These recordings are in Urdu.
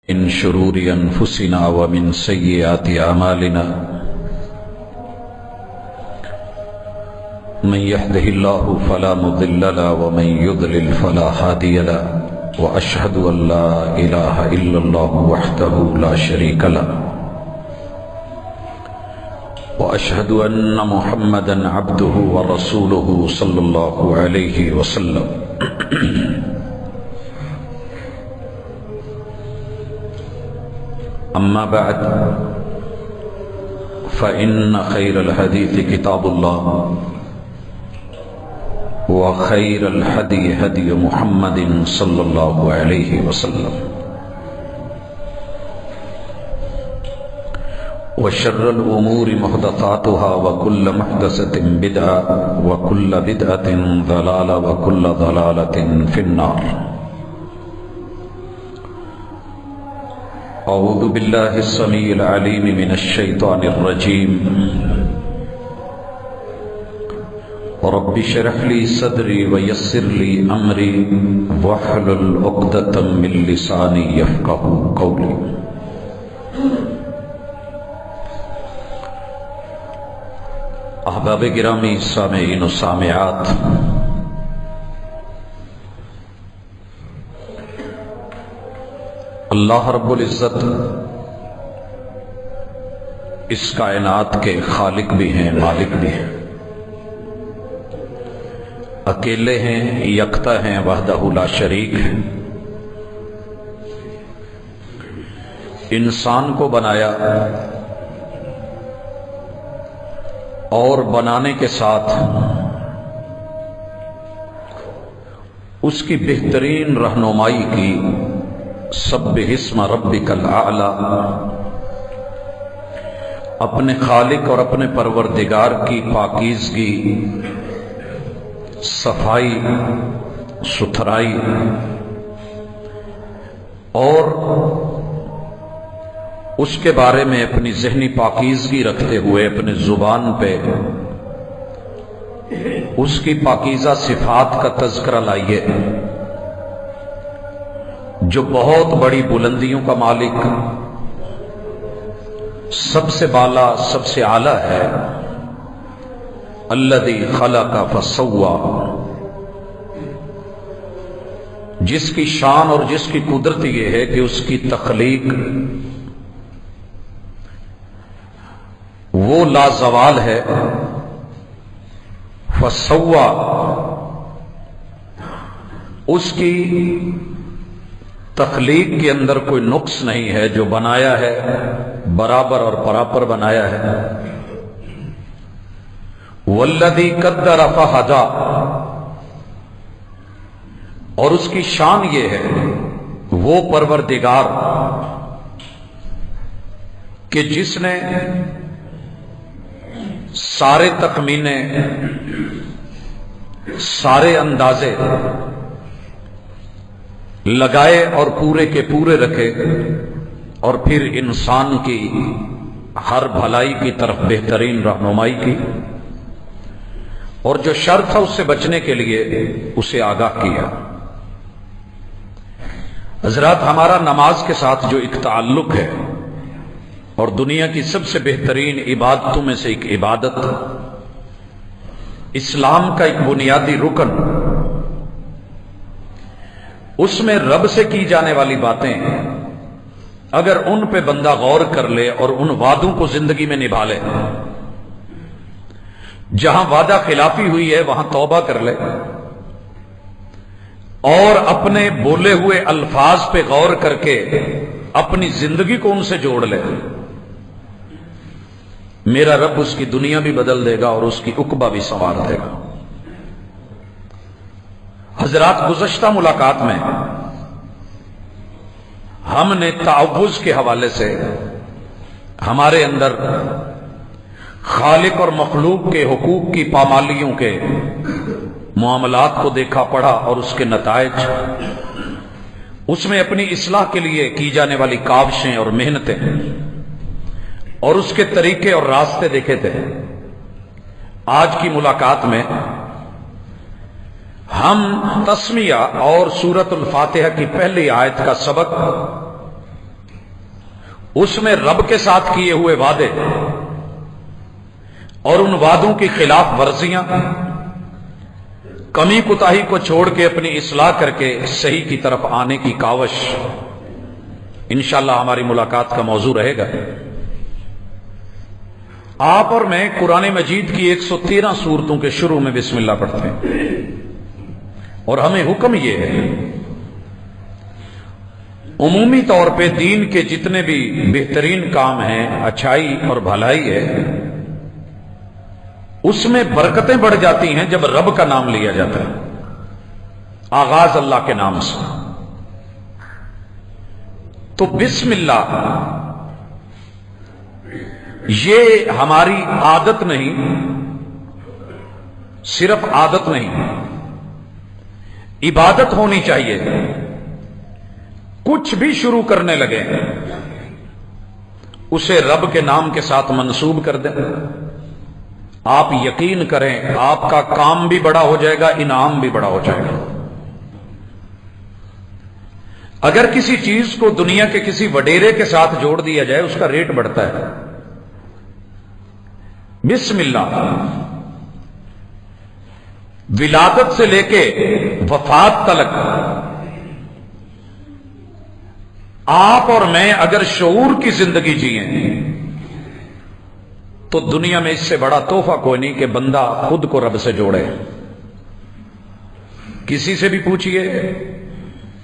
من شرور أنفسنا ومن سيئات أعمالنا من يهده الله فلا مضل له ومن يضلل فلا هادي له وأشهد أن لا إله إلا الله وحده لا شريك له وأشهد أن محمدا عبده ورسوله صلى الله عليه وسلم أما بعد فإن خير الحديث كتاب الله وخير الهدي هدي محمد صلى الله عليه وسلم وشر الأمور محدثاتها وكل محدثة بدعة وكل بدعة ضلالة وكل ضلالة في النار. أعوذ بالله السميع العليم من الشيطان الرجيم. رب اشرح لي صدري ويسر لي أمري واحلل عقدة من لساني يفقهوا قولي. احباب گرامی سامعین و سامعات، اللہ رب العزت اس کائنات کے خالق بھی ہیں، مالک بھی ہیں، اکیلے ہیں، یکتا ہیں، وحدہ لا شریک ہیں. انسان کو بنایا اور بنانے کے ساتھ اس کی بہترین رہنمائی کی. سبح اسم ربک الاعلی، اپنے خالق اور اپنے پروردگار کی پاکیزگی، صفائی ستھرائی اور اس کے بارے میں اپنی ذہنی پاکیزگی رکھتے ہوئے اپنے زبان پہ اس کی پاکیزہ صفات کا تذکرہ لائیے، جو بہت بڑی بلندیوں کا مالک، سب سے بالا، سب سے اعلیٰ ہے. الذی خلق فسوی، جس کی شان اور جس کی قدرت یہ ہے کہ اس کی تخلیق وہ لازوال ہے. فسوی، اس کی تخلیق کے اندر کوئی نقص نہیں ہے، جو بنایا ہے برابر اور پراپر بنایا ہے. والذی قدر فہدی، اور اس کی شان یہ ہے وہ پروردگار کہ جس نے سارے تخمینے، سارے اندازے لگائے اور پورے کے پورے رکھے، اور پھر انسان کی ہر بھلائی کی طرف بہترین رہنمائی کی، اور جو شر تھا اس سے بچنے کے لیے اسے آگاہ کیا. حضرات، ہمارا نماز کے ساتھ جو ایک تعلق ہے اور دنیا کی سب سے بہترین عبادتوں میں سے ایک عبادت، اسلام کا ایک بنیادی رکن، اس میں رب سے کی جانے والی باتیں اگر ان پہ بندہ غور کر لے اور ان وعدوں کو زندگی میں نبھا لے، جہاں وعدہ خلافی ہوئی ہے وہاں توبہ کر لے، اور اپنے بولے ہوئے الفاظ پہ غور کر کے اپنی زندگی کو ان سے جوڑ لے، میرا رب اس کی دنیا بھی بدل دے گا اور اس کی عقبہ بھی سنوار دے گا. حضرات، گزشتہ ملاقات میں ہم نے تعوذ کے حوالے سے ہمارے اندر خالق اور مخلوق کے حقوق کی پامالیوں کے معاملات کو دیکھا، پڑھا، اور اس کے نتائج، اس میں اپنی اصلاح کے لیے کی جانے والی کاوشیں اور محنتیں اور اس کے طریقے اور راستے دیکھے تھے. آج کی ملاقات میں ہم تسمیہ اور سورۃ الفاتحہ کی پہلی آیت کا سبق اس میں رب کے ساتھ کیے ہوئے وعدے اور ان وعدوں کی خلاف ورزیاں، کمی کوتاہی کو چھوڑ کے اپنی اصلاح کر کے صحیح کی طرف آنے کی کاوش انشاءاللہ ہماری ملاقات کا موضوع رہے گا۔ آپ اور میں قرآن مجید کی 113 سورتوں کے شروع میں بسم اللہ پڑھتے ہیں، اور ہمیں حکم یہ ہے عمومی طور پہ دین کے جتنے بھی بہترین کام ہیں، اچھائی اور بھلائی ہے، اس میں برکتیں بڑھ جاتی ہیں جب رب کا نام لیا جاتا ہے، آغاز اللہ کے نام سے۔ تو بسم اللہ یہ ہماری عادت نہیں، صرف عادت نہیں، عبادت ہونی چاہیے۔ کچھ بھی شروع کرنے لگے اسے رب کے نام کے ساتھ منسوب کر دیں، آپ یقین کریں آپ کا کام بھی بڑا ہو جائے گا، انعام بھی بڑا ہو جائے گا۔ اگر کسی چیز کو دنیا کے کسی وڈیرے کے ساتھ جوڑ دیا جائے اس کا ریٹ بڑھتا ہے۔ بسم اللہ ولادت سے لے کے وفات تلک آپ اور میں اگر شعور کی زندگی جئیں تو دنیا میں اس سے بڑا تحفہ کوئی نہیں کہ بندہ خود کو رب سے جوڑے۔ کسی سے بھی پوچھئے،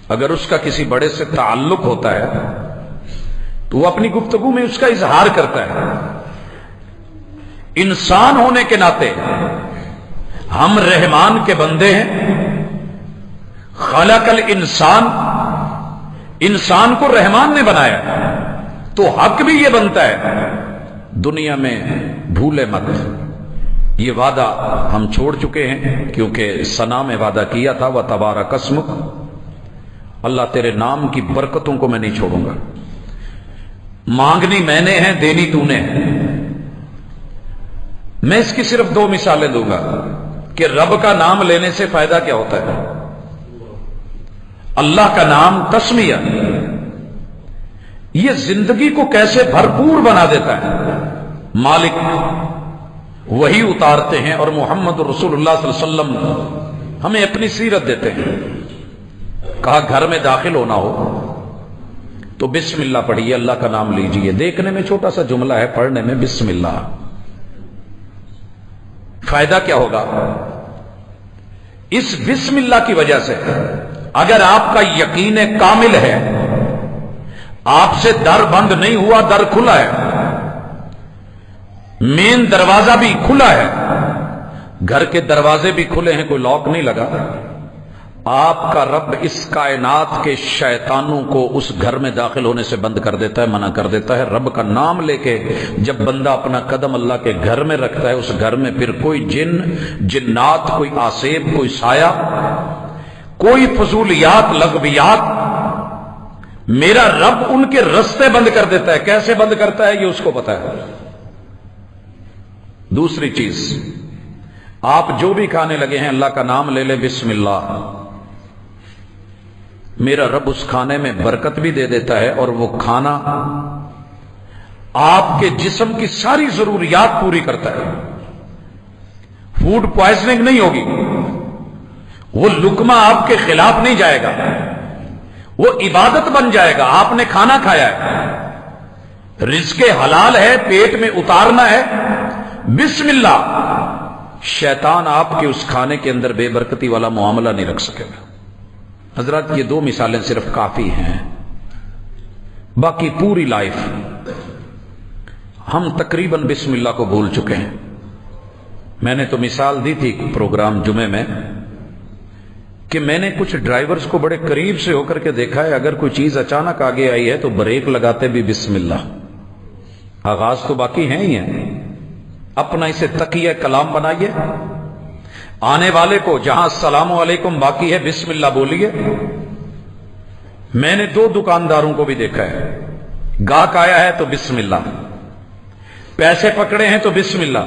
اگر اس کا کسی بڑے سے تعلق ہوتا ہے تو وہ اپنی گفتگو میں اس کا اظہار کرتا ہے۔ انسان ہونے کے ناطے ہم رحمان کے بندے ہیں، خلق الانسان، انسان کو رحمان نے بنایا، تو حق بھی یہ بنتا ہے دنیا میں بھولے مت۔ یہ وعدہ ہم چھوڑ چکے ہیں کیونکہ ثنا میں وعدہ کیا تھا وَتَبَارَكَ اسْمُكَ، اللہ تیرے نام کی برکتوں کو میں نہیں چھوڑوں گا۔ مانگنی میں نے ہے، دینی تو نے ہے۔ میں اس کی صرف 2 مثالیں دوں گا کہ رب کا نام لینے سے فائدہ کیا ہوتا ہے۔ اللہ کا نام تسمیہ یہ زندگی کو کیسے بھرپور بنا دیتا ہے۔ مالک وہی اتارتے ہیں اور محمد رسول اللہ صلی اللہ علیہ وسلم ہمیں اپنی سیرت دیتے ہیں۔ کہا گھر میں داخل ہونا ہو تو بسم اللہ پڑھیے، اللہ کا نام لیجئے۔ دیکھنے میں چھوٹا سا جملہ ہے، پڑھنے میں بسم اللہ۔ فائدہ کیا ہوگا؟ اس بسم اللہ کی وجہ سے اگر آپ کا یقین کامل ہے، آپ سے در بند نہیں ہوا، در کھلا ہے، مین دروازہ بھی کھلا ہے، گھر کے دروازے بھی کھلے ہیں، کوئی لاک نہیں لگا، آپ کا رب اس کائنات کے شیطانوں کو اس گھر میں داخل ہونے سے بند کر دیتا ہے، منع کر دیتا ہے۔ رب کا نام لے کے جب بندہ اپنا قدم اللہ کے گھر میں رکھتا ہے، اس گھر میں پھر کوئی جن، جنات، کوئی آسیب، کوئی سایہ، کوئی فضولیات، لغویات، میرا رب ان کے رستے بند کر دیتا ہے۔ کیسے بند کرتا ہے یہ اس کو پتا ہے۔ دوسری چیز، آپ جو بھی کھانے لگے ہیں اللہ کا نام لے لے، بسم اللہ، میرا رب اس کھانے میں برکت بھی دے دیتا ہے، اور وہ کھانا آپ کے جسم کی ساری ضروریات پوری کرتا ہے۔ فوڈ پوائزننگ نہیں ہوگی، وہ لقمہ آپ کے خلاف نہیں جائے گا، وہ عبادت بن جائے گا۔ آپ نے کھانا کھایا ہے، رزق حلال ہے، پیٹ میں اتارنا ہے، بسم اللہ، شیطان آپ کے اس کھانے کے اندر بے برکتی والا معاملہ نہیں رکھ سکے گا۔ حضرات یہ 2 مثالیں صرف کافی ہیں، باقی پوری لائف ہم تقریباً بسم اللہ کو بھول چکے ہیں۔ میں نے تو مثال دی تھی پروگرام جمعے میں کہ میں نے کچھ ڈرائیورز کو بڑے قریب سے ہو کر کے دیکھا ہے، اگر کوئی چیز اچانک آگے آئی ہے تو بریک لگاتے بھی بسم اللہ۔ آغاز تو باقی ہیں ہی ہیں، اپنا اسے تقیہ کلام بنائیے، آنے والے کو جہاں السلام علیکم باقی ہے بسم اللہ بولیے۔ میں نے 2 دکانداروں کو بھی دیکھا ہے، گاہک آیا ہے تو بسم اللہ، پیسے پکڑے ہیں تو بسم اللہ،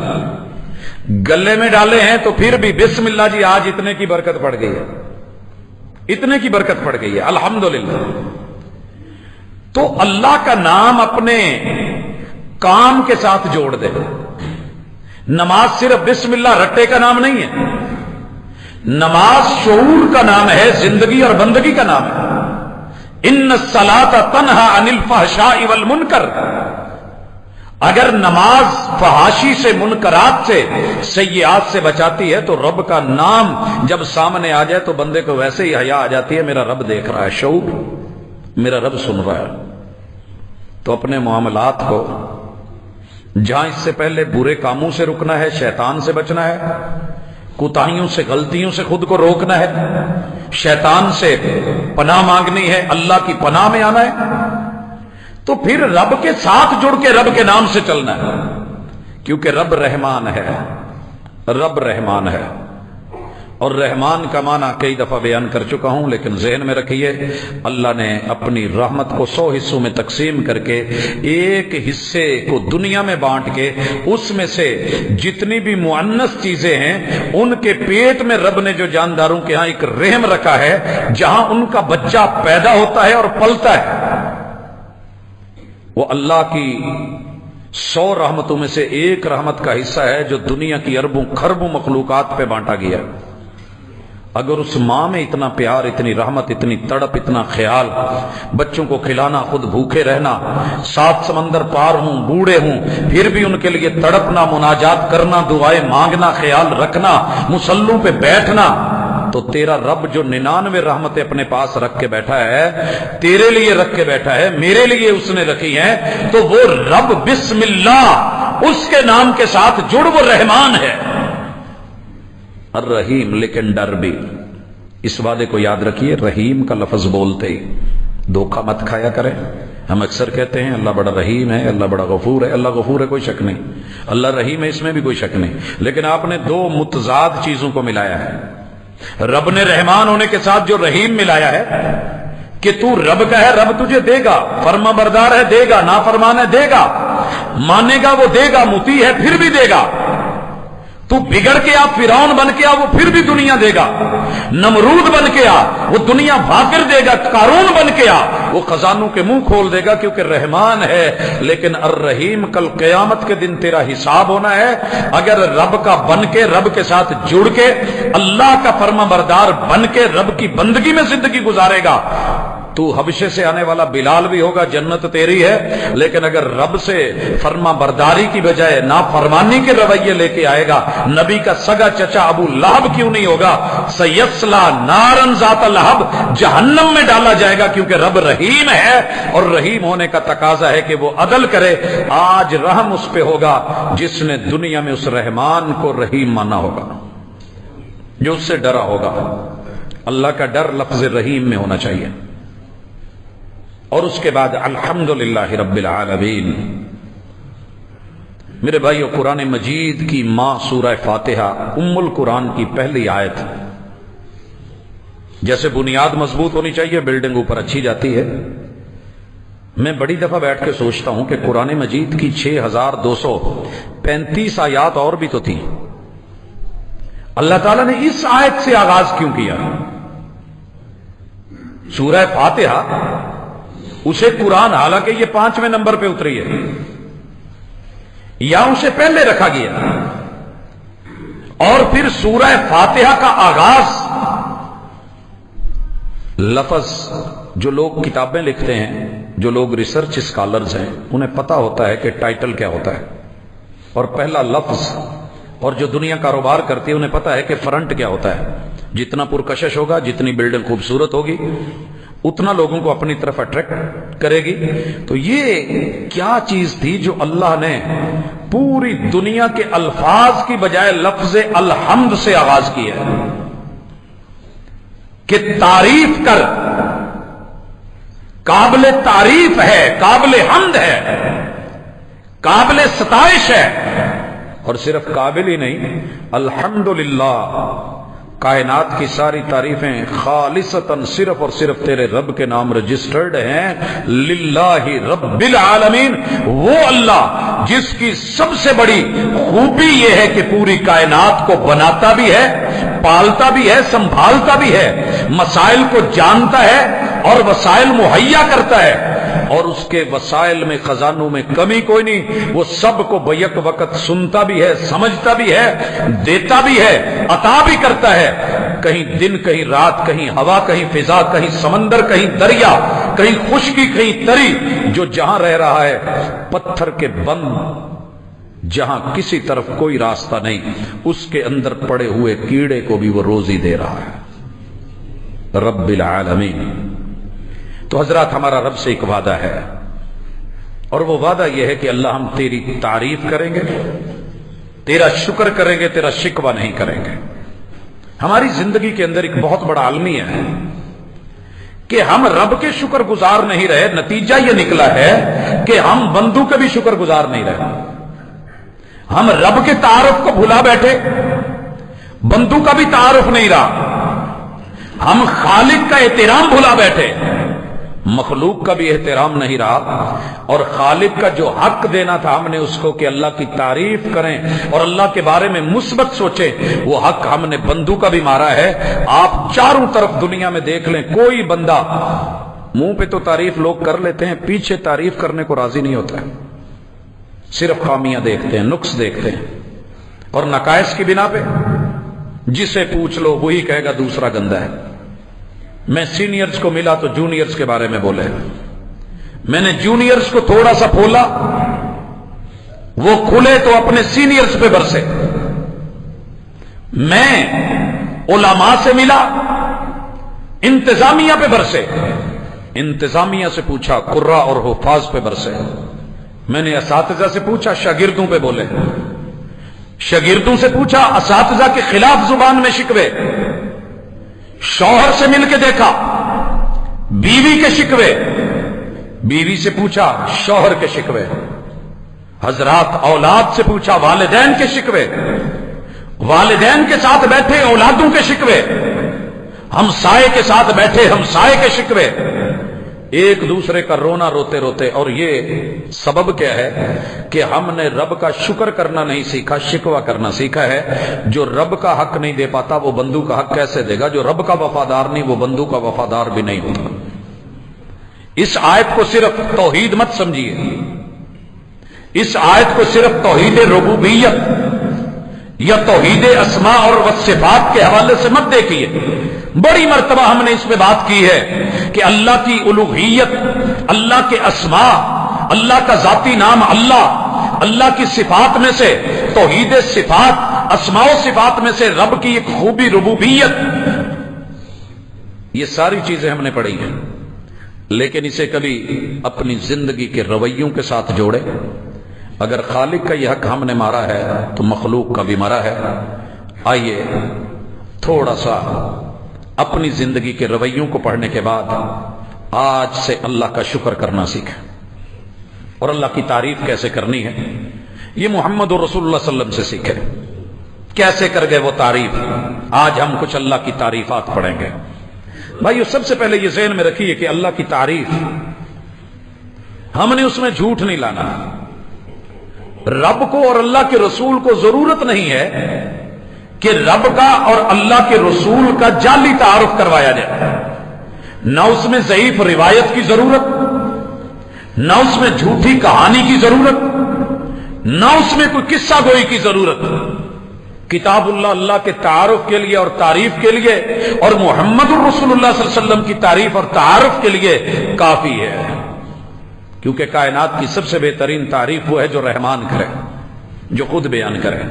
گلے میں ڈالے ہیں تو پھر بھی بسم اللہ، جی آج اتنے کی برکت پڑ گئی ہے، اتنے کی برکت پڑ گئی ہے، الحمدللہ۔ تو اللہ کا نام اپنے کام کے ساتھ جوڑ دے. نماز صرف بسم اللہ رٹے کا نام نہیں ہے، نماز شعور کا نام ہے، زندگی اور بندگی کا نام ہے. ان الصلاۃ تنہی عن الفحشاء والمنکر. اگر نماز فحاشی سے، منکرات سے، سیئات سے بچاتی ہے تو رب کا نام جب سامنے آ جائے تو بندے کو ویسے ہی حیا آ جاتی ہے، میرا رب دیکھ رہا ہے، شعور، میرا رب سن رہا ہے. تو اپنے معاملات کو، جہاں اس سے پہلے برے کاموں سے رکنا ہے، شیطان سے بچنا ہے، کوتاہیوں سے، غلطیوں سے خود کو روکنا ہے، شیطان سے پناہ مانگنی ہے، اللہ کی پناہ میں آنا ہے، تو پھر رب کے ساتھ جڑ کے رب کے نام سے چلنا ہے. کیونکہ رب رحمان ہے، رب رحمان ہے. اور رحمان کا معنی کئی دفعہ بیان کر چکا ہوں، لیکن ذہن میں رکھیے اللہ نے اپنی رحمت کو 100 حصوں میں تقسیم کر کے ایک حصے کو دنیا میں بانٹ کے اس میں سے جتنی بھی مؤنث چیزیں ہیں ان کے پیٹ میں رب نے جو جانداروں کے ہاں ایک رحم رکھا ہے جہاں ان کا بچہ پیدا ہوتا ہے اور پلتا ہے، وہ اللہ کی 100 رحمتوں میں سے ایک رحمت کا حصہ ہے جو دنیا کی اربوں خربوں مخلوقات پہ بانٹا گیا. اگر اس ماں میں اتنا پیار، اتنی رحمت، اتنی تڑپ، اتنا خیال، بچوں کو کھلانا، خود بھوکے رہنا، 7 سمندر پار ہوں، بوڑھے ہوں، پھر بھی ان کے لیے تڑپنا، مناجات کرنا، دعائیں مانگنا، خیال رکھنا، مصلوں پہ بیٹھنا، تو تیرا رب جو 99 رحمتیں اپنے پاس رکھ کے بیٹھا ہے، تیرے لیے رکھ کے بیٹھا ہے، میرے لیے اس نے رکھی ہیں، تو وہ رب بسم اللہ اس کے نام کے ساتھ جڑ، وہ رحمان ہے، الرحیم. لیکن ڈر بھی، اس وعدے کو یاد رکھیے، رحیم کا لفظ بولتے ہی دھوکہ مت کھایا کریں. ہم اکثر کہتے ہیں اللہ بڑا رحیم ہے، اللہ بڑا غفور ہے. اللہ غفور ہے، کوئی شک نہیں، اللہ رحیم ہے، اس میں بھی کوئی شک نہیں. لیکن آپ نے 2 متضاد چیزوں کو ملایا ہے. رب نے رحمان ہونے کے ساتھ جو رحیم ملایا ہے کہ تو رب کا ہے، رب تجھے دے گا، فرما بردار ہے دے گا، نافرمان ہے دے گا، مانے گا وہ دے گا، مطیع ہے پھر بھی دے گا. تو بگڑ کے آ، فرعون بن کے آ، وہ پھر بھی دنیا دے گا. نمرود بن کے آ، وہ دنیا بھاگر دے گا. قارون بن کے آ، وہ خزانوں کے منہ کھول دے گا، کیونکہ رحمان ہے. لیکن الرحیم کل قیامت کے دن تیرا حساب ہونا ہے. اگر رب کا بن کے، رب کے ساتھ جڑ کے، اللہ کا فرما بردار بن کے رب کی بندگی میں زندگی گزارے گا تو حبشے سے آنے والا بلال بھی ہوگا، جنت تیری ہے. لیکن اگر رب سے فرما برداری کی بجائے نافرمانی کے رویے لے کے آئے گا، نبی کا سگا چچا ابو لہب کیوں نہیں ہوگا، سیصلا نارن ذات لہب، جہنم میں ڈالا جائے گا. کیونکہ رب رحیم ہے، اور رحیم ہونے کا تقاضا ہے کہ وہ عدل کرے. آج رحم اس پہ ہوگا جس نے دنیا میں اس رحمان کو رحیم مانا ہوگا، جو اس سے ڈرا ہوگا. اللہ کا ڈر لفظ رحیم میں ہونا چاہیے. اور اس کے بعد الحمدللہ رب العالمین. میرے بھائیو، قرآن مجید کی ماں سورہ فاتحہ ام القرآن کی پہلی آیت. جیسے بنیاد مضبوط ہونی چاہیے، بلڈنگ اوپر اچھی جاتی ہے. میں بڑی دفعہ بیٹھ کے سوچتا ہوں کہ قرآن مجید کی 6235 آیات اور بھی تو تھی. اللہ تعالیٰ نے اس آیت سے آغاز کیوں کیا؟ سورہ فاتحہ اسے قرآن، حالانکہ یہ 5ویں نمبر پہ اتری ہے، یا اسے پہلے رکھا گیا؟ اور پھر سورہ فاتحہ کا آغاز لفظ، جو لوگ کتابیں لکھتے ہیں، جو لوگ ریسرچ اسکالرز ہیں، انہیں پتا ہوتا ہے کہ ٹائٹل کیا ہوتا ہے اور پہلا لفظ. اور جو دنیا کاروبار کرتی ہے انہیں پتا ہے کہ فرنٹ کیا ہوتا ہے. جتنا پرکشش ہوگا، جتنی بلڈنگ خوبصورت ہوگی، اتنا لوگوں کو اپنی طرف اٹریکٹ کرے گی. تو یہ کیا چیز تھی جو اللہ نے پوری دنیا کے الفاظ کی بجائے لفظ الحمد سے آغاز کیا ہے کہ تعریف کر، قابل تعریف ہے، قابل حمد ہے، قابل ستائش ہے. اور صرف قابل ہی نہیں، الحمدللہ، کائنات کی ساری تعریفیں خالصتاً صرف اور صرف تیرے رب کے نام رجسٹرڈ ہیں. للہ رب العالمین، وہ اللہ جس کی سب سے بڑی خوبی یہ ہے کہ پوری کائنات کو بناتا بھی ہے، پالتا بھی ہے، سنبھالتا بھی ہے، مسائل کو جانتا ہے اور وسائل مہیا کرتا ہے. اور اس کے وسائل میں خزانوں میں کمی کوئی نہیں، وہ سب کو بیک وقت سنتا بھی ہے، سمجھتا بھی ہے، دیتا بھی ہے، عطا بھی کرتا ہے، کہیں دن کہیں رات، کہیں ہوا کہیں فضا، کہیں سمندر کہیں دریا، کہیں خشکی کہیں تری، جو جہاں رہ رہا ہے پتھر کے بند جہاں کسی طرف کوئی راستہ نہیں، اس کے اندر پڑے ہوئے کیڑے کو بھی وہ روزی دے رہا ہے، رب العالمین۔ تو حضرات ہمارا رب سے ایک وعدہ ہے، اور وہ وعدہ یہ ہے کہ اللہ ہم تیری تعریف کریں گے، تیرا شکر کریں گے، تیرا شکوہ نہیں کریں گے۔ ہماری زندگی کے اندر ایک بہت بڑا المیہ ہے کہ ہم رب کے شکر گزار نہیں رہے، نتیجہ یہ نکلا ہے کہ ہم بندوں کے بھی شکر گزار نہیں رہے، ہم رب کے تعارف کو بھلا بیٹھے، بندوں کا بھی تعارف نہیں رہا، ہم خالق کا احترام بھلا بیٹھے، مخلوق کا بھی احترام نہیں رہا، اور خالق کا جو حق دینا تھا ہم نے اس کو کہ اللہ کی تعریف کریں اور اللہ کے بارے میں مثبت سوچیں، وہ حق ہم نے بندوں کا بھی مارا ہے۔ آپ چاروں طرف دنیا میں دیکھ لیں، کوئی بندہ منہ پہ تو تعریف لوگ کر لیتے ہیں، پیچھے تعریف کرنے کو راضی نہیں ہوتا ہے، صرف خامیاں دیکھتے ہیں، نقص دیکھتے ہیں، اور نقائص کی بنا پہ جسے پوچھ لو وہی کہے گا دوسرا گندا ہے۔ میں سینئرز کو ملا تو جونیئرز کے بارے میں بولے، میں نے جونیئرز کو تھوڑا سا پھولا، وہ کھلے تو اپنے سینئرز پہ برسے۔ میں علماء سے ملا، انتظامیہ پہ برسے، انتظامیہ سے پوچھا قراء اور حفاظ پہ برسے۔ میں نے اساتذہ سے پوچھا، شاگردوں پہ بولے، شاگردوں سے پوچھا، اساتذہ کے خلاف زبان میں شکوے، شوہر سے مل کے دیکھا، بیوی کے شکوے، بیوی سے پوچھا، شوہر کے شکوے، حضرات اولاد سے پوچھا، والدین کے شکوے، والدین کے ساتھ بیٹھے اولادوں کے شکوے، ہمسائے کے ساتھ بیٹھے ہمسائے کے شکوے، ایک دوسرے کا رونا روتے روتے۔ اور یہ سبب کیا ہے کہ ہم نے رب کا شکر کرنا نہیں سیکھا، شکوہ کرنا سیکھا ہے۔ جو رب کا حق نہیں دے پاتا وہ بندوں کا حق کیسے دے گا؟ جو رب کا وفادار نہیں وہ بندوں کا وفادار بھی نہیں ہوتا۔ اس آیت کو صرف توحید مت سمجھیے، اس آیت کو صرف توحید ربوبیت یا توحید اسماء اور صفات کے حوالے سے مت دیکھیے۔ بڑی مرتبہ ہم نے اس پہ بات کی ہے کہ اللہ کی الوہیت، اللہ کے اسماء، اللہ کا ذاتی نام اللہ، اللہ کی صفات میں سے توحید صفات، اسماء و صفات میں سے رب کی ایک خوبی ربوبیت، یہ ساری چیزیں ہم نے پڑھی ہیں، لیکن اسے کبھی اپنی زندگی کے رویوں کے ساتھ جوڑے۔ اگر خالق کا یہ حق ہم نے مارا ہے تو مخلوق کا بھی مارا ہے۔ آئیے تھوڑا سا اپنی زندگی کے رویوں کو پڑھنے کے بعد آج سے اللہ کا شکر کرنا سیکھیں، اور اللہ کی تعریف کیسے کرنی ہے یہ محمد رسول اللہ صلی اللہ علیہ وسلم سے سیکھیں۔ کیسے کر گئے وہ تعریف؟ آج ہم کچھ اللہ کی تعریفات پڑھیں گے۔ بھائیو سب سے پہلے یہ ذہن میں رکھیے کہ اللہ کی تعریف ہم نے اس میں جھوٹ نہیں لانا۔ رب کو اور اللہ کے رسول کو ضرورت نہیں ہے کہ رب کا اور اللہ کے رسول کا جعلی تعارف کروایا جائے، نہ اس میں ضعیف روایت کی ضرورت، نہ اس میں جھوٹی کہانی کی ضرورت، نہ اس میں کوئی قصہ گوئی کی ضرورت۔ کتاب اللہ اللہ کے تعارف کے لیے اور تعریف کے لیے، اور محمد الرسول اللہ صلی اللہ علیہ وسلم کی تعریف اور تعارف کے لیے کافی ہے، کیونکہ کائنات کی سب سے بہترین تعریف وہ ہے جو رحمان کرے، جو خود بیان کرے۔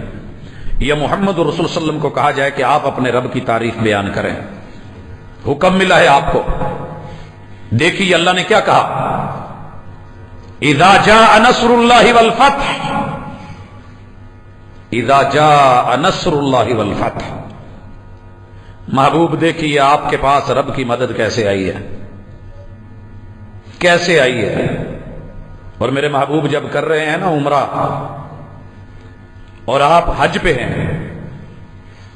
یا محمد رسول صلی اللہ علیہ وسلم کو کہا جائے کہ آپ اپنے رب کی تعریف بیان کریں، حکم ملا ہے آپ کو۔ دیکھیے اللہ نے کیا کہا، اذا جاء نصر اللہ والفتح، اذا جاء نصر اللہ والفتح۔ محبوب دیکھیے آپ کے پاس رب کی مدد کیسے آئی ہے، کیسے آئی ہے۔ اور میرے محبوب جب کر رہے ہیں نا عمرہ اور آپ حج پہ ہیں،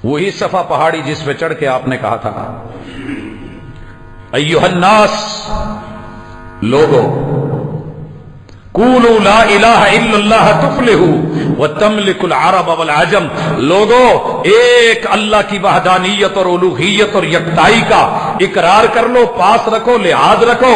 وہی صفا پہاڑی جس پہ چڑھ کے آپ نے کہا تھا ایھا الناس، لوگو قولوا لا الہ الا اللہ تفلحوا وتملک العرب والعجم، لوگو ایک اللہ کی وحدانیت اور الوہیت اور یکتائی کا اقرار کر لو، پاس رکھو، لحاظ رکھو،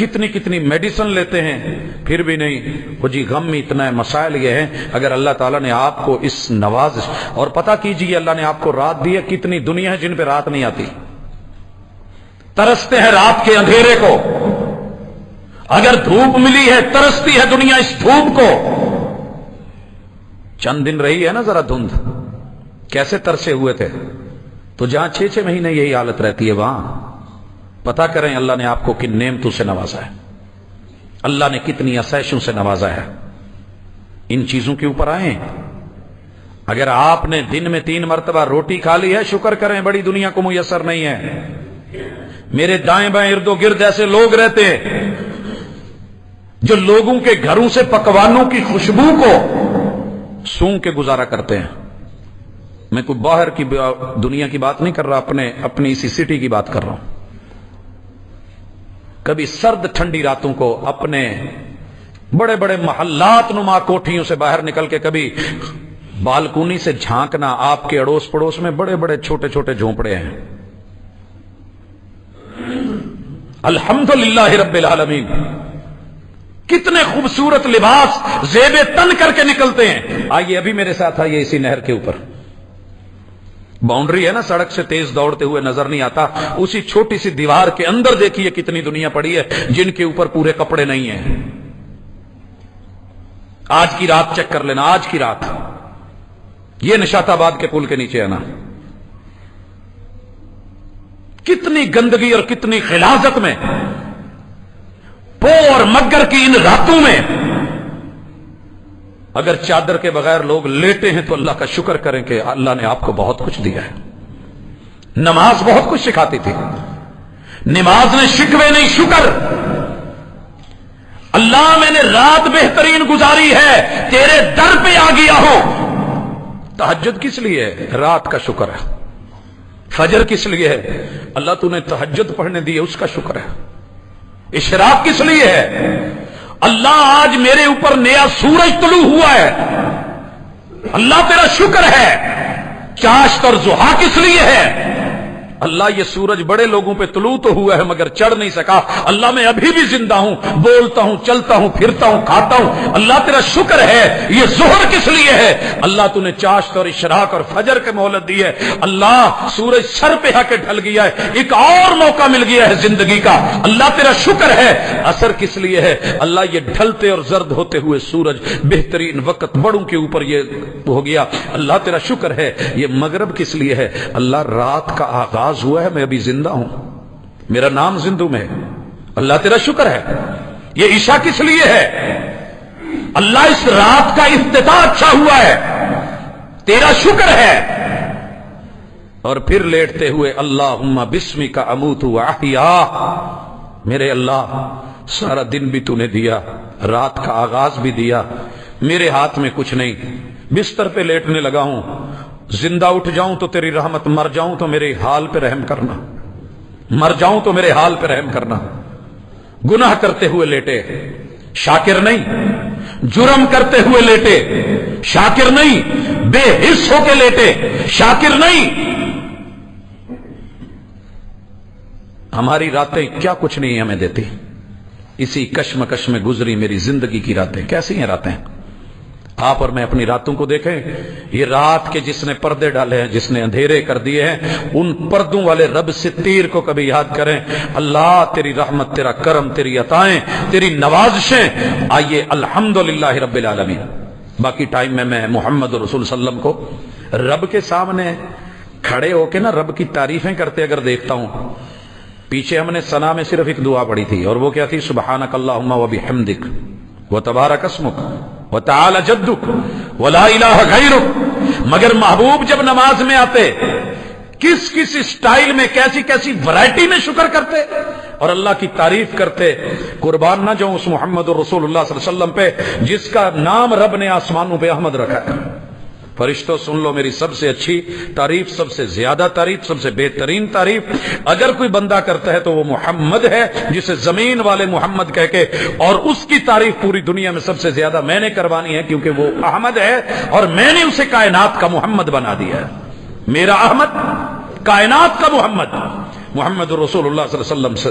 کتنی کتنی میڈیسن لیتے ہیں پھر بھی نہیں، وہ جی غم اتنا ہے، مسائل یہ ہیں۔ اگر اللہ تعالیٰ نے آپ کو اس نوازش، اور پتہ کیجئے اللہ نے آپ کو رات دی ہے، کتنی دنیا ہے جن پہ رات نہیں آتی، ترستے ہیں رات کے اندھیرے کو۔ اگر دھوپ ملی ہے ترستی ہے دنیا اس دھوپ کو۔ چند دن رہی ہے نا ذرا دھند، کیسے ترسے ہوئے تھے۔ تو جہاں 6 مہینے یہی حالت رہتی ہے وہاں پتہ کریں اللہ نے آپ کو کن نعمتوں سے نوازا ہے، اللہ نے کتنی آسائشوں سے نوازا ہے۔ ان چیزوں کے اوپر آئیں۔ اگر آپ نے دن میں 3 مرتبہ روٹی کھا لی ہے شکر کریں، بڑی دنیا کو میسر نہیں ہے۔ میرے دائیں بائیں ارد و گرد ایسے لوگ رہتے ہیں جو لوگوں کے گھروں سے پکوانوں کی خوشبو کو سونگ کے گزارا کرتے ہیں۔ میں کوئی باہر کی دنیا کی بات نہیں کر رہا، اپنی اسی سٹی کی بات کر رہا ہوں۔ کبھی سرد ٹھنڈی راتوں کو اپنے بڑے بڑے محلات نما کوٹھیوں سے باہر نکل کے کبھی بالکونی سے جھانکنا، آپ کے اڑوس پڑوس میں بڑے بڑے چھوٹے چھوٹے جھونپڑے ہیں۔ الحمدللہ رب العالمین، کتنے خوبصورت لباس زیب تن کر کے نکلتے ہیں۔ آئیے ابھی میرے ساتھ آئیے اسی نہر کے اوپر، باؤنڈری ہے نا، سڑک سے تیز دوڑتے ہوئے نظر نہیں آتا، اسی چھوٹی سی دیوار کے اندر دیکھیے کتنی دنیا پڑی ہے جن کے اوپر پورے کپڑے نہیں ہیں۔ آج کی رات چیک کر لینا، آج کی رات یہ نشاط آباد کے پل کے نیچے آنا، کتنی گندگی اور کتنی غلاظت میں، پو اور مگر کی ان راتوں میں اگر چادر کے بغیر لوگ لیٹے ہیں تو اللہ کا شکر کریں کہ اللہ نے آپ کو بہت کچھ دیا ہے۔ نماز بہت کچھ سکھاتی تھی، نماز نے شکوے نہیں شکر۔ اللہ میں نے رات بہترین گزاری ہے، تیرے در پہ آ گیا ہوں۔ تہجد کس لیے ہے؟ رات کا شکر ہے۔ فجر کس لیے ہے؟ اللہ تو نے تہجد پڑھنے دی ہے، اس کا شکر ہے۔ اشراق کس لیے ہے؟ اللہ آج میرے اوپر نیا سورج طلوع ہوا ہے، اللہ تیرا شکر ہے۔ چاشت اور ضحیٰ کس لیے ہے؟ اللہ یہ سورج بڑے لوگوں پہ طلوع تو ہوا ہے مگر چڑھ نہیں سکا، اللہ میں ابھی بھی زندہ ہوں، بولتا ہوں، چلتا ہوں، پھرتا ہوں، کھاتا ہوں، اللہ تیرا شکر ہے۔ یہ ظہر کس لیے ہے؟ اللہ تو نے چاشت اور اشراق اور فجر کے مہلت دی ہے۔ اللہ سورج سر پہ آ کے ڈھل گیا ہے، ایک اور موقع مل گیا ہے زندگی کا، اللہ تیرا شکر ہے۔ عصر کس لیے ہے؟ اللہ یہ ڈھلتے اور زرد ہوتے ہوئے سورج بہترین وقت بڑوں کے اوپر یہ ہو گیا، اللہ تیرا شکر ہے۔ یہ مغرب کس لیے ہے؟ اللہ رات کا آغاز ہوا ہے، میں ابھی زندہ ہوں، میرا نام زندوں میں، اللہ تیرا شکر ہے۔ یہ عشاء کس لیے ہے؟ اللہ اس رات کا افتتاح اچھا ہوا ہے، تیرا شکر ہے۔ اور پھر لیٹتے ہوئے اللہم بسمک اموت واحیا، میرے اللہ سارا دن بھی تو نے دیا، رات کا آغاز بھی دیا، میرے ہاتھ میں کچھ نہیں، بستر پہ لیٹنے لگا ہوں، زندہ اٹھ جاؤں تو تیری رحمت، مر جاؤں تو میرے حال پہ رحم کرنا، مر جاؤں تو میرے حال پہ رحم کرنا۔ گناہ کرتے ہوئے لیٹے، شاکر نہیں، جرم کرتے ہوئے لیٹے، شاکر نہیں، بے حس ہو کے لیٹے، شاکر نہیں۔ ہماری راتیں کیا کچھ نہیں ہمیں دیتی، اسی کشمکش میں گزری میری زندگی کی راتیں۔ کیسی ہیں راتیں؟ آپ اور میں اپنی راتوں کو دیکھیں، یہ رات کے جس نے پردے ڈالے ہیں، جس نے اندھیرے کر دیے ہیں، ان پردوں والے رب ستیر کو کبھی یاد کریں۔ اللہ تیری رحمت، تیرا کرم، تیری عطائیں، تیری نوازشیں، آئیے الحمدللہ رب العالمین۔ باقی ٹائم میں محمد رسول صلی اللہ علیہ وسلم کو رب کے سامنے کھڑے ہو کے نا رب کی تعریفیں کرتے اگر دیکھتا ہوں۔ پیچھے ہم نے ثنا میں صرف ایک دعا پڑھی تھی، اور وہ کیا تھی؟ سبحانک اللہم وبحمدک وتبارک اسمک وتعالی جدک ولا الہ غیرک۔ مگر محبوب جب نماز میں آتے کس کس اسٹائل میں، کیسی کیسی ورائٹی میں شکر کرتے اور اللہ کی تعریف کرتے۔ قربان نہ جاؤں اس محمد رسول اللہ صلی اللہ علیہ وسلم پہ جس کا نام رب نے آسمانوں پہ احمد رکھا ہے۔ فرشتوں سن لو میری سب سے اچھی تعریف، سب سے زیادہ تعریف، سب سے بہترین تعریف اگر کوئی بندہ کرتا ہے تو وہ محمد ہے، جسے زمین والے محمد کہہ کے، اور اس کی تعریف پوری دنیا میں سب سے زیادہ میں نے کروانی ہے، کیونکہ وہ احمد ہے اور میں نے اسے کائنات کا محمد بنا دیا ہے۔ میرا احمد کائنات کا محمد، محمد رسول اللہ صلی اللہ علیہ وسلم سے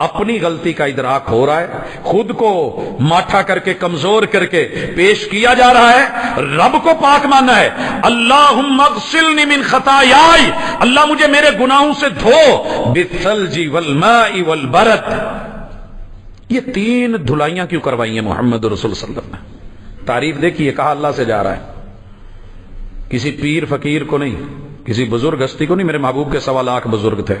اپنی غلطی کا ادراک ہو رہا ہے، خود کو ماٹھا کر کے کمزور کر کے پیش کیا جا رہا ہے، رب کو پاک ماننا ہے۔ اللہم اغسلنی من خطایائی، اللہ مجھے میرے گناہوں سے دھو، بالثلج والماء والبرد۔ یہ 3 دھلائیاں کیوں کروائی ہیں محمد رسول صلی اللہ علیہ وسلم نے؟ تعریف دیکھیے، کہا اللہ سے جا رہا ہے، کسی پیر فقیر کو نہیں، کسی بزرگ ہستی کو نہیں۔ میرے محبوب کے 1.25 لاکھ بزرگ تھے،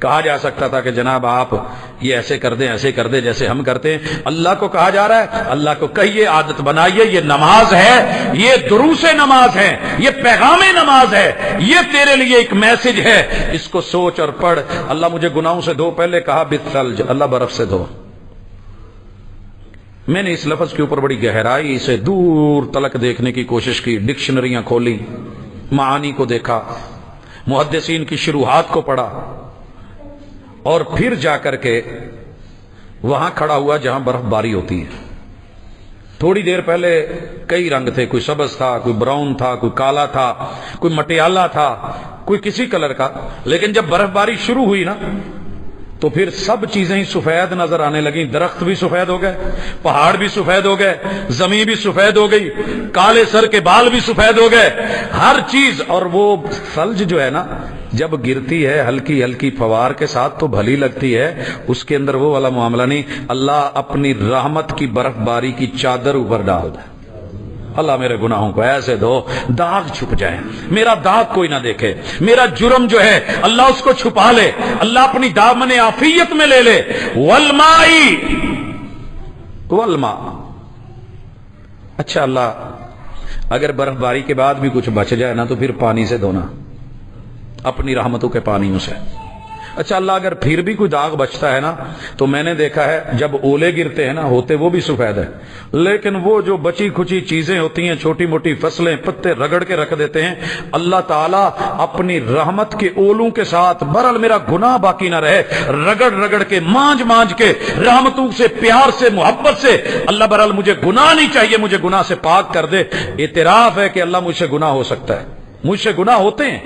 کہا جا سکتا تھا کہ جناب آپ یہ ایسے کر دیں، ایسے کر دیں جیسے ہم کرتے ہیں۔ اللہ کو کہا جا رہا ہے، اللہ کو کہیے عادت بنائیے، یہ نماز ہے، یہ دروس نماز ہے، یہ پیغام نماز ہے، یہ تیرے لیے ایک میسج ہے، اس کو سوچ اور پڑھ۔ اللہ مجھے گناہوں سے دھو، پہلے کہا بالثلج، اللہ برف سے دھو۔ میں نے اس لفظ کے اوپر بڑی گہرائی سے دور تلک دیکھنے کی کوشش کی، ڈکشنریاں کھولی، معانی کو دیکھا، محدثین کی شروحات کو پڑھا، اور پھر جا کر کے وہاں کھڑا ہوا جہاں برف باری ہوتی ہے۔ تھوڑی دیر پہلے کئی رنگ تھے، کوئی سبز تھا، کوئی براؤن تھا، کوئی کالا تھا، کوئی مٹیالہ تھا، کوئی کسی کلر کا، لیکن جب برف باری شروع ہوئی نا تو پھر سب چیزیں ہی سفید نظر آنے لگیں۔ درخت بھی سفید ہو گئے، پہاڑ بھی سفید ہو گئے، زمین بھی سفید ہو گئی، کالے سر کے بال بھی سفید ہو گئے، ہر چیز۔ اور وہ ثلج جو ہے نا، جب گرتی ہے ہلکی ہلکی فوار کے ساتھ تو بھلی لگتی ہے، اس کے اندر وہ والا معاملہ نہیں۔ اللہ اپنی رحمت کی برف باری کی چادر اوپر ڈال دے۔ اللہ میرے گناہوں کو ایسے دو داغ چھپ جائے، میرا داغ کوئی نہ دیکھے، میرا جرم جو ہے اللہ اس کو چھپا لے، اللہ اپنی دامن عافیت میں لے لے۔ والمائی والماء، اچھا اللہ اگر برف باری کے بعد بھی کچھ بچ جائے نا تو پھر پانی سے دھونا، اپنی رحمتوں کے پانیوں سے۔ اچھا اللہ اگر پھر بھی کوئی داغ بچتا ہے نا تو میں نے دیکھا ہے جب اولے گرتے ہیں نا ہوتے وہ بھی سفید ہے، لیکن وہ جو بچی کھچی چیزیں ہوتی ہیں، چھوٹی موٹی فصلیں، پتے رگڑ کے رکھ دیتے ہیں، اللہ تعالیٰ اپنی رحمت کے اولوں کے ساتھ، برل میرا گناہ باقی نہ رہے، رگڑ رگڑ کے مانج مانج کے رحمتوں سے، پیار سے، محبت سے، اللہ برل مجھے گناہ نہیں چاہیے، مجھے گناہ سے پاک کر دے۔ اعتراف ہے کہ اللہ مجھ سے گناہ ہو سکتا ہے، مجھ سے گناہ ہوتے ہیں،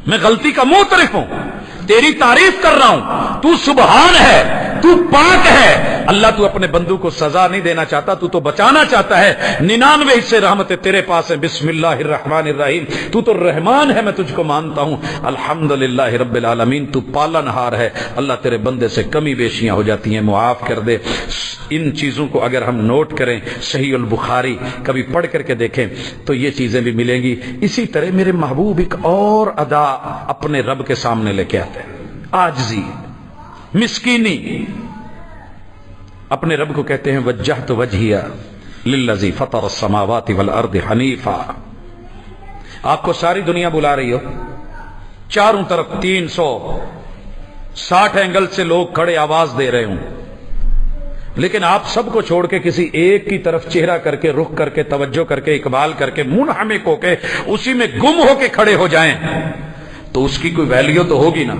میں غلطی کا معترف ہوں، تیری تعریف کر رہا ہوں، تو سبحان ہے، تو پاک ہے۔ اللہ تو اپنے بندوں کو سزا نہیں دینا چاہتا، تو بچانا چاہتا ہے۔ 99 حصے رحمت تیرے پاس ہے۔ بسم اللہ الرحمن الرحیم، تو رحمان ہے، میں تجھ کو مانتا ہوں۔ الحمدللہ رب العالمین، تو پالن ہار ہے۔ اللہ تیرے بندے سے کمی بیشیاں ہو جاتی ہیں، معاف کر دے۔ ان چیزوں کو اگر ہم نوٹ کریں، صحیح البخاری کبھی پڑھ کر کے دیکھیں تو یہ چیزیں بھی ملیں گی۔ اسی طرح میرے محبوب ایک اور ادا اپنے رب کے سامنے لے کے آتے ہیں، عاجزی، مسکینی۔ اپنے رب کو کہتے ہیں وجہت وجہی للذی فطر السماوات والارض حنیفا۔ آپ کو ساری دنیا بلا رہی ہو، چاروں طرف 360 اینگل سے لوگ کھڑے آواز دے رہے ہوں، لیکن آپ سب کو چھوڑ کے کسی ایک کی طرف چہرہ کر کے، رخ کر کے، توجہ کر کے، اقبال کر کے، منہمک ہو کے اسی میں گم ہو کے کھڑے ہو جائیں تو اس کی کوئی ویلیو تو ہوگی نا۔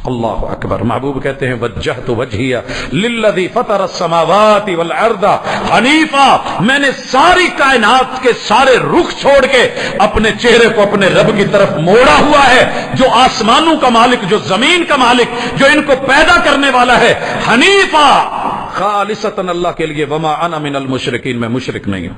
اللہ اکبر۔ محبوب کہتے ہیں وجہت وجہی للذی فطر السماوات والارض حنیفا، میں نے ساری کائنات کے سارے رخ چھوڑ کے اپنے چہرے کو اپنے رب کی طرف موڑا ہوا ہے، جو آسمانوں کا مالک، جو زمین کا مالک، جو ان کو پیدا کرنے والا ہے، حنیفا، خالصتاً اللہ کے لیے۔ وما انا من المشرکین، میں مشرک نہیں ہوں۔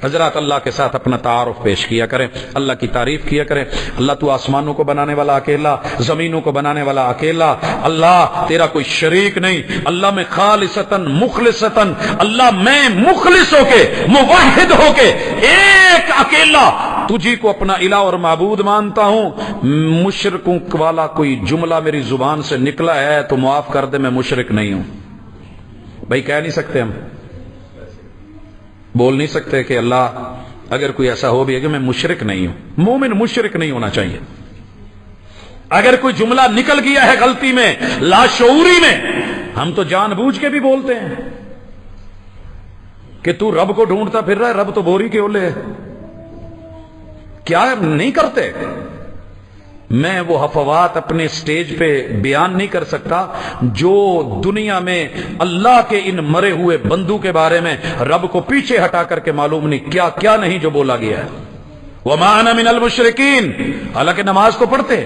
حضرات اللہ کے ساتھ اپنا تعارف پیش کیا کریں، اللہ کی تعریف کیا کریں۔ اللہ تو آسمانوں کو بنانے والا اکیلا، زمینوں کو بنانے والا اکیلا، اللہ تیرا کوئی شریک نہیں۔ اللہ میں خالصتاً مخلصتاً، اللہ میں مخلص ہو کے، موحد ہو کے، ایک اکیلا تجھی کو اپنا الہ اور معبود مانتا ہوں۔ مشرکوں والا کوئی جملہ میری زبان سے نکلا ہے تو معاف کر دے، میں مشرک نہیں ہوں۔ بھائی کہہ نہیں سکتے، ہم بول نہیں سکتے کہ اللہ اگر کوئی ایسا ہو بھی ہے کہ میں مشرک نہیں ہوں۔ مومن مشرک نہیں ہونا چاہیے۔ اگر کوئی جملہ نکل گیا ہے غلطی میں، لاشعوری میں، ہم تو جان بوجھ کے بھی بولتے ہیں کہ تو رب کو ڈھونڈتا پھر رہا ہے، رب تو بوری کے اولے ہے، کیا نہیں کرتے؟ میں وہ حفوات اپنے سٹیج پہ بیان نہیں کر سکتا جو دنیا میں اللہ کے ان مرے ہوئے بندوں کے بارے میں رب کو پیچھے ہٹا کر کے معلوم نہیں کیا کیا نہیں جو بولا گیا ہے۔ وما انا من المشرکین، حالانکہ نماز کو پڑھتے،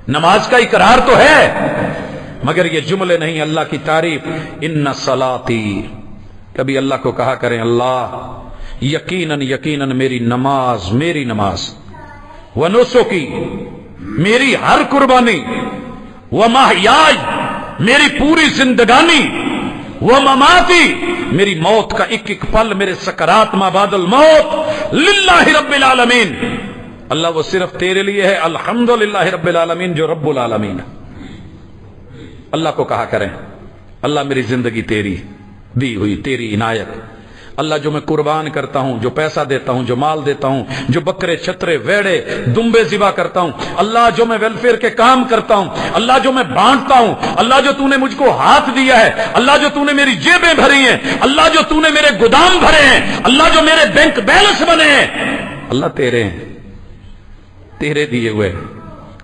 نماز کا اقرار تو ہے، مگر یہ جملے نہیں اللہ کی تعریف. ان صلاتی، کبھی اللہ کو کہا کریں اللہ یقیناً یقیناً میری نماز ونسکی میری ہر قربانی، ومحیائی میری پوری زندگانی، ومماتی میری موت کا ایک ایک پل، میرے سکرات ما بعد الموت، للہ رب العالمین، اللہ وہ صرف تیرے لیے ہے. الحمدللہ رب العالمین، جو رب العالمین ہے. اللہ کو کہا کریں اللہ میری زندگی تیری دی ہوئی، تیری عنایت. اللہ جو میں قربان کرتا ہوں، جو پیسہ دیتا ہوں، جو مال دیتا ہوں، جو بکرے چھترے ویڑے دمبے ذبح کرتا ہوں، اللہ جو میں ویلفیئر کے کام کرتا ہوں، اللہ جو میں بانٹتا ہوں، اللہ جو تو نے مجھ کو ہاتھ دیا ہے، اللہ جو تو نے میری جیبیں بھری ہیں، اللہ جو تو نے میرے گودام بھرے ہیں، اللہ جو میرے بینک بیلنس بنے ہیں، اللہ تیرے ہیں، تیرے دیے ہوئے.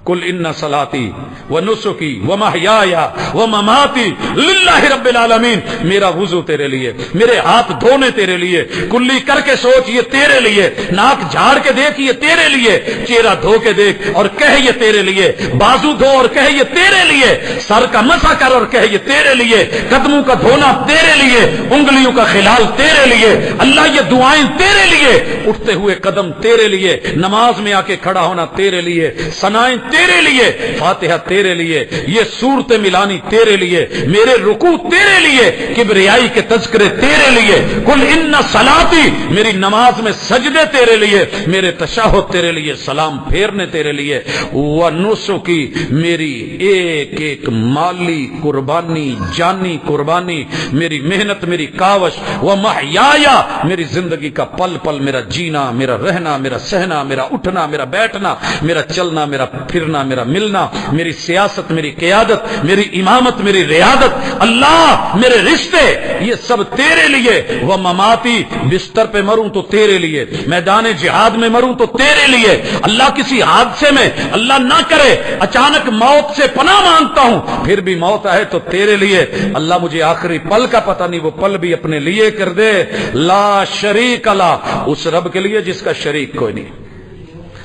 قل ان صلاتی ونسکی ومحیایا ومماتی للہ رب العالمین. میرا وضو تیرے لیے، میرے ہاتھ دھونے تیرے لیے، کلی کر کے سوچ یہ تیرے لیے، ناک جھاڑ کے دیکھ یہ تیرے لیے، چہرہ دھو کے دیکھ اور کہہ یہ تیرے لیے، بازو دھو اور کہہ یہ تیرے لیے، سر کا مسح کر اور کہہ یہ تیرے لیے، قدموں کا دھونا تیرے لیے، انگلیوں کا خلال تیرے لیے. اللہ یہ دعائیں تیرے لیے، اٹھتے ہوئے قدم تیرے لیے، نماز میں آ کے کھڑا ہونا تیرے لیے، ثنائیں تیرے لیے، فاتحہ تیرے لیے، یہ صورت ملانی تیرے لیے، میرے رکوع تیرے لیے، کبریائی کے تذکرے تیرے لیے. قل ان صلاتی میری نماز میں سجدے تیرے لیے، میرے تشہد تیرے لیے، سلام پھیرنے تیرے لیے. ونسکی میری ایک ایک مالی قربانی، جانی قربانی، میری محنت، میری کاوش. ومحیایا میری زندگی کا پل پل، میرا جینا، میرا رہنا، میرا سہنا، میرا اٹھنا، میرا بیٹھنا، میرا چلنا، میرا پھرنا، میرا ملنا، میری سیاست، میری قیادت، میری امامت، میری ریادت، اللہ میرے رشتے، یہ سب تیرے لیے. وہ مماتی بستر پہ مروں تو تیرے لیے، میدان جہاد میں مروں تو تیرے لیے. اللہ کسی حادثے میں اللہ نہ کرے اچانک موت سے پناہ مانگتا ہوں، پھر بھی موت آئے تو تیرے لیے. اللہ مجھے آخری پل کا پتہ نہیں، وہ پل بھی اپنے لیے کر دے. لا شریک لا، اس رب کے لیے جس کا شریک کوئی نہیں.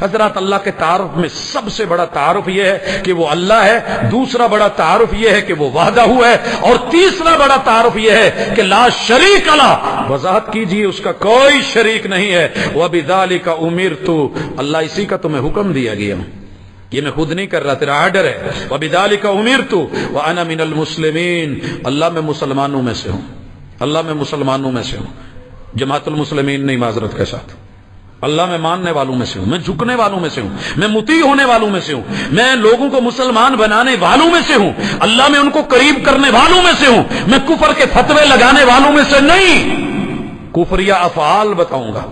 حضرات اللہ کے تعارف میں سب سے بڑا تعارف یہ ہے کہ وہ اللہ ہے، دوسرا بڑا تعارف یہ ہے کہ وہ وحدہ ہے، اور تیسرا بڑا تعارف یہ ہے کہ لا شریک لا، وضاحت کیجئے اس کا کوئی شریک نہیں ہے. وَبِذَلِكَ أُمِرْتُ، اللہ اسی کا تمہیں حکم دیا گیا، یہ میں خود نہیں کر رہا، تیرا آرڈر ہے. وَبِذَلِكَ أُمِرْتُ وَأَنَا مِنَ الْمُسْلِمِينَ، اللہ میں مسلمانوں میں سے ہوں، اللہ میں مسلمانوں میں سے ہوں. جماعت المسلمین نہیں، معذرت کے ساتھ، اللہ میں ماننے والوں میں سے ہوں، میں جھکنے والوں میں سے ہوں، میں مطیع ہونے والوں میں سے ہوں، میں لوگوں کو مسلمان بنانے والوں میں سے ہوں، اللہ میں ان کو قریب کرنے والوں میں سے ہوں. میں کفر کے فتوے لگانے والوں میں سے نہیں. کفریہ افعال بتاؤں گا،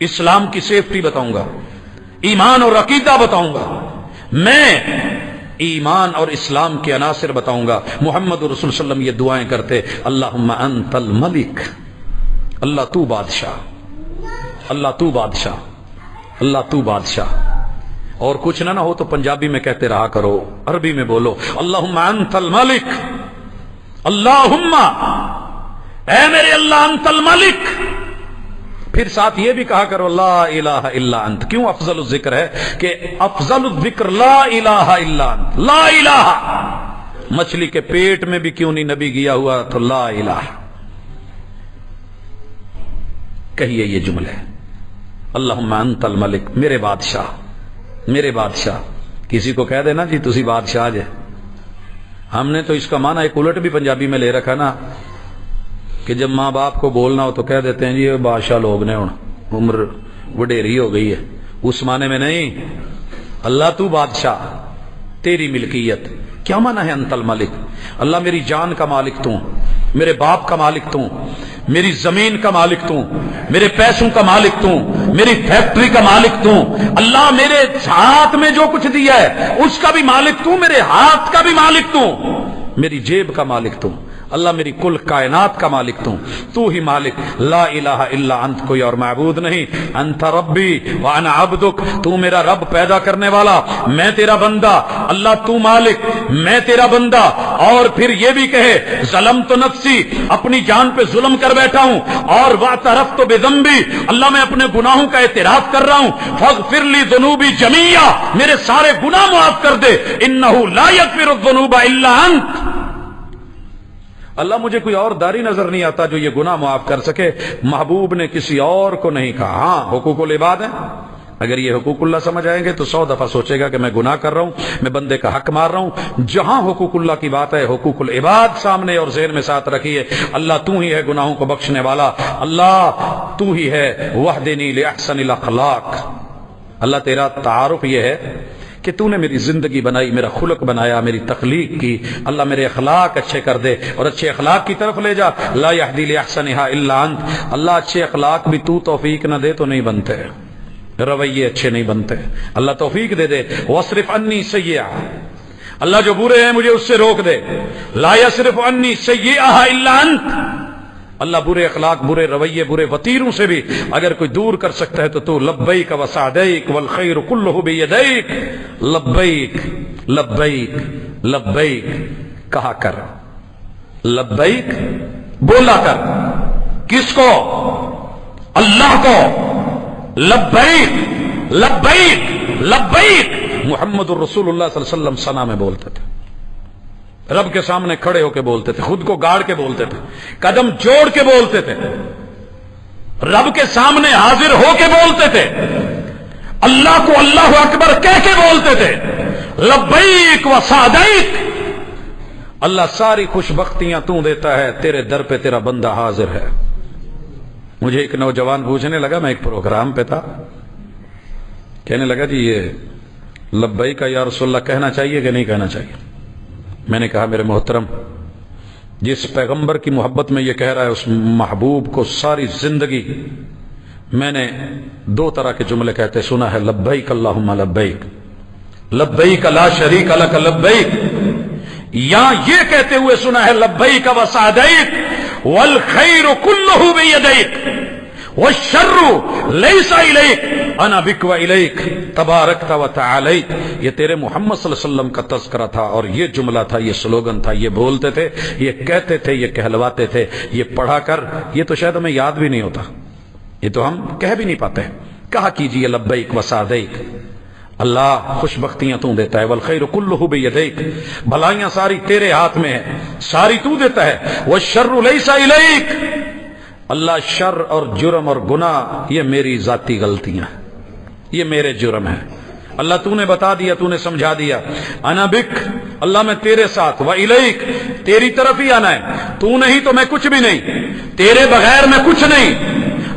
اسلام کی سیفٹی بتاؤں گا، ایمان اور عقیدہ بتاؤں گا، میں ایمان اور اسلام کے عناصر بتاؤں گا. محمد رسول صلی اللہ علیہ وسلم یہ دعائیں کرتے، اللہم انت الملک، اللہ تو بادشاہ، اللہ تو بادشاہ، اللہ تو بادشاہ. اور کچھ نہ ہو تو پنجابی میں کہتے رہا کرو، عربی میں بولو، اللہم انت الملک، اللہم اے میرے اللہ انت الملک. پھر ساتھ یہ بھی کہا کرو لا الہ الا انت. کیوں افضل الذکر ہے کہ افضل الذکر لا الہ الا انت. لا الہ، مچھلی کے پیٹ میں بھی کیوں نہیں نبی گیا ہوا تو لا الہ. کہیے یہ جملے، اللہم انت الملک، میرے بادشاہ، میرے بادشاہ. کسی کو کہہ دینا جی تسی بادشاہ جے، ہم نے تو اس کا معنی ایک الٹ بھی پنجابی میں لے رکھا نا، کہ جب ماں باپ کو بولنا ہو تو کہہ دیتے ہیں جی یہ بادشاہ لوگ نے، عمر وڈیری ہو گئی ہے. اس معنی میں نہیں، اللہ تو بادشاہ، تیری ملکیت. کیا معنی ہے انت الملک؟ اللہ میری جان کا مالک تو، میرے باپ کا مالک تو، میری زمین کا مالک تو، میرے پیسوں کا مالک تو، میری فیکٹری کا مالک تو. اللہ میرے ہاتھ میں جو کچھ دیا ہے اس کا بھی مالک تو، میرے ہاتھ کا بھی مالک تو، میری جیب کا مالک تو. اللہ میری کل کائنات کا مالک تو ہی مالک، لا الہ الا انت، کوئی اور معبود نہیں، انت ربی وانا عبدک، تو میرا رب پیدا کرنے والا، میں تیرا بندہ، اللہ تو مالک میں تیرا بندہ۔ اور پھر یہ بھی کہے ظلمت نفسی، اپنی جان پہ ظلم کر بیٹھا ہوں، اور واعترفت بذنبی، اللہ میں اپنے گناہوں کا اعتراف کر رہا ہوں، فاغفر لی ذنوبی جمیعا، میرے سارے گناہ معاف کر دے، انہ لا یغفر الذنوب الا انت۔ اللہ مجھے کوئی اور داری نظر نہیں آتا جو یہ گناہ معاف کر سکے۔ محبوب نے کسی اور کو نہیں کہا۔ ہاں حقوق العباد ہیں، اگر یہ حقوق اللہ سمجھ آئیں گے تو 100 دفعہ سوچے گا کہ میں گناہ کر رہا ہوں، میں بندے کا حق مار رہا ہوں۔ جہاں حقوق اللہ کی بات ہے، حقوق العباد سامنے اور ذہن میں ساتھ رکھیے۔ اللہ تو ہی ہے گناہوں کو بخشنے والا، اللہ تو ہی ہے وحدنی لأحسن الاخلاق۔ اللہ تیرا تعارف یہ ہے کہ تو نے میری زندگی بنائی، میرا خلق بنایا، میری تخلیق کی، اللہ میرے اخلاق اچھے کر دے اور اچھے اخلاق کی طرف لے جا۔ لا یہدی لأحسنها الا انت، اللہ اچھے اخلاق بھی تو توفیق نہ دے تو نہیں بنتے، رویے اچھے نہیں بنتے، اللہ توفیق دے دے۔ واصرف عنی سیئہ، اللہ جو برے ہیں مجھے اس سے روک دے۔ لا یصرف عنی سیئہ الا انت، اللہ برے اخلاق، برے رویے، برے وتیروں سے بھی اگر کوئی دور کر سکتا ہے تو لبیک وسعدیک والخیر کلہ بیدیک، لبیک لبیک لبیک کہا کر، لبیک بولا کر، کس کو؟ اللہ کو۔ لبیک لبیک لبیک محمد الرسول اللہ صلی اللہ علیہ وسلم ثنا میں بولتے تھے، رب کے سامنے کھڑے ہو کے بولتے تھے، خود کو گاڑ کے بولتے تھے، قدم جوڑ کے بولتے تھے، رب کے سامنے حاضر ہو کے بولتے تھے، اللہ کو اللہ اکبر کہہ کے بولتے تھے، لبیک و سعدیک۔ اللہ ساری خوش بختیاں تو دیتا ہے، تیرے در پہ تیرا بندہ حاضر ہے۔ مجھے ایک نوجوان پوچھنے لگا، میں ایک پروگرام پہ تھا، کہنے لگا جی یہ لبیک یا رسول اللہ کہنا چاہیے کہ نہیں کہنا چاہیے؟ میں نے کہا میرے محترم، جس پیغمبر کی محبت میں یہ کہہ رہا ہے اس محبوب کو ساری زندگی میں نے 2 طرح کے جملے کہتے سنا ہے، لبیک اللہم لبیک، لبیک لا شریک لک لبیک، یا یہ کہتے ہوئے سنا ہے لبیک وسعدیک والخیر کلہ بیدیک والشر لیس الیک انا بک و الیک تبارکت و تعالیت۔ یہ تیرے محمد صلی اللہ علیہ وسلم کا تذکرہ تھا، اور یہ جملہ تھا، یہ سلوگن تھا، یہ بولتے تھے، یہ کہتے تھے، یہ کہلواتے تھے، یہ پڑھا کر یہ تو شاید ہمیں یاد بھی نہیں ہوتا، یہ تو ہم کہہ بھی نہیں پاتے۔ کہا کیجئے لبیک وسعدیک، اللہ خوش بختیاں تو دیتا ہے، والخیر کلہ بیدیک، بھلائیاں ساری تیرے ہاتھ میں ہے، ساری تو دیتا ہے، والشر لیس الیک، اللہ شر اور جرم اور گناہ یہ میری ذاتی غلطیاں، یہ میرے جرم ہیں، اللہ تو نے بتا دیا، تو نے سمجھا دیا، انا بک، اللہ میں تیرے ساتھ، و الیک، تیری طرف ہی آنا ہے، تو نہیں تو میں کچھ بھی نہیں، تیرے بغیر میں کچھ نہیں،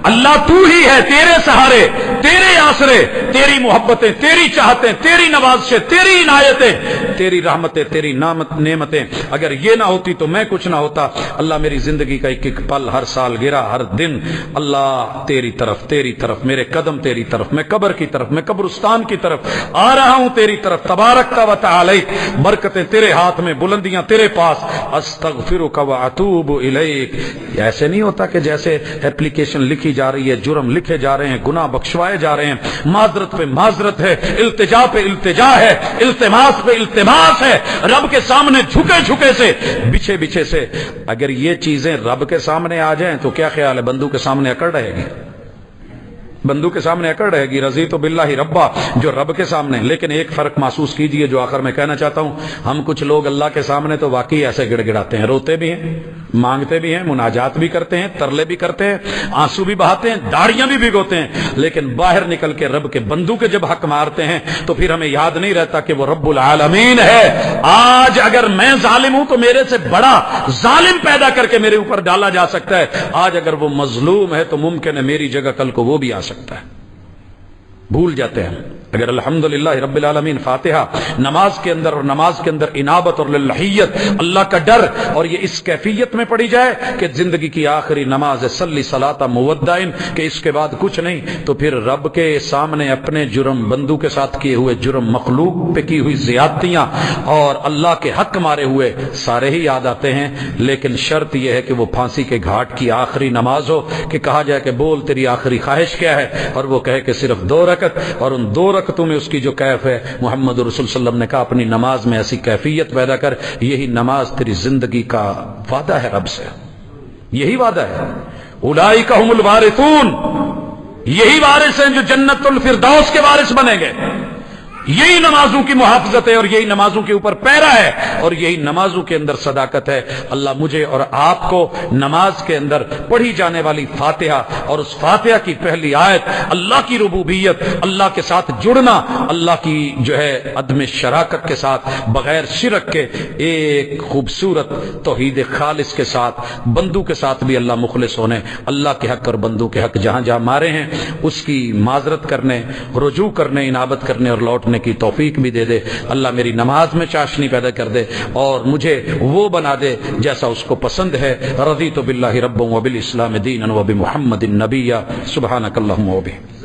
اللہ تو ہی ہے، تیرے سہارے، تیرے آسرے، تیری محبتیں، تیری چاہتیں، تیری نوازشیں، تیری عنایتیں، تیری رحمتیں، تیری نعمتیں، اگر یہ نہ ہوتی تو میں کچھ نہ ہوتا۔ اللہ میری زندگی کا ایک ایک پل، ہر سال گرا، ہر دن، اللہ تیری طرف، تیری طرف، میرے قدم تیری طرف، میں قبر کی طرف، میں قبرستان کی طرف آ رہا ہوں، تیری طرف، تبارک و تعالی، برکتیں تیرے ہاتھ میں، بلندیاں تیرے پاس، استغفرک و اتوب الیک۔ ایسے نہیں ہوتا کہ جیسے اپلیکیشن لکھی جا رہی ہے، جرم لکھے جا رہے ہیں، گناہ بخشوائے جا رہے ہیں، معذرت پہ معذرت ہے، التجا پہ التجا ہے، التماس پہ التماس ہے، رب کے سامنے جھکے جھکے سے، بچھے بچھے سے۔ اگر یہ چیزیں رب کے سامنے آ جائیں تو کیا خیال ہے بندو کے سامنے اکڑ رہے گی؟ بندو کے سامنے اکڑ رہے گی، رضیت باللہ ربا، جو رب کے سامنے۔ لیکن ایک فرق محسوس کیجئے جو آخر میں کہنا چاہتا ہوں، ہم کچھ لوگ اللہ کے سامنے تو واقعی ایسے گڑ گڑاتے ہیں، روتے بھی ہیں، مانگتے بھی ہیں، مناجات بھی کرتے ہیں، ترلے بھی کرتے ہیں، آنسو بھی بہاتے ہیں، داڑیاں بھی بھگوتے ہیں، لیکن باہر نکل کے رب کے بندو کے جب حق مارتے ہیں تو پھر ہمیں یاد نہیں رہتا کہ وہ رب العالمین ہے۔ آج اگر میں ظالم ہوں تو میرے سے بڑا ظالم پیدا کر کے میرے اوپر ڈالا جا سکتا ہے، آج اگر وہ مظلوم ہے تو ممکن ہے میری جگہ کل کو وہ بھی آ سکتا ہے۔ بھول جاتے ہیں. اگر الحمدللہ رب العالمین فاتحہ نماز کے اندر اور نماز کے اندر انابت اور للہیت اللہ کا ڈر اور یہ اس کیفیت میں پڑھی جائے کہ زندگی کی آخری نماز صلی صلاۃ مودعن کہ اس کے بعد کچھ نہیں، تو پھر رب کے سامنے اپنے جرم، بندوں کے ساتھ کیے ہوئے جرم، مخلوق پہ کی ہوئی زیادتیاں اور اللہ کے حق مارے ہوئے سارے ہی یاد آتے ہیں. لیکن شرط یہ ہے کہ وہ پھانسی کے گھاٹ کی آخری نماز ہو کہ کہا جائے کہ بول تیری آخری خواہش کیا ہے، اور وہ کہے کہ صرف 2 رکعت، اور ان 2 رکعتوں میں اس کی جو کیف ہے، محمد رسول صلی اللہ علیہ وسلم نے کہا اپنی نماز میں ایسی کیفیت پیدا کر. یہی نماز تیری زندگی کا وعدہ ہے رب سے، یہی وعدہ ہے. اولئک هم الوارثون، یہی وارث ہیں جو جنت الفردوس کے وارث بنیں گے. یہی نمازوں کی محافظت ہے اور یہی نمازوں کے اوپر پیرا ہے اور یہی نمازوں کے اندر صداقت ہے. اللہ مجھے اور آپ کو نماز کے اندر پڑھی جانے والی فاتحہ اور اس فاتحہ کی پہلی آیت اللہ کی ربوبیت، اللہ کے ساتھ جڑنا، اللہ کی جو ہے عدم شراکت کے ساتھ بغیر شرک کے ایک خوبصورت توحید خالص کے ساتھ بندوں کے ساتھ بھی اللہ مخلص ہونے، اللہ کے حق اور بندوں کے حق جہاں جہاں مارے ہیں اس کی معذرت کرنے، رجوع کرنے، انابت کرنے اور لوٹنے کی توفیق بھی دے دے. اللہ میری نماز میں چاشنی پیدا کر دے اور مجھے وہ بنا دے جیسا اس کو پسند ہے. رضیت باللہ ربا وبالاسلام دینا وبمحمد نبیا. سبحانک اللہم وبحمدک.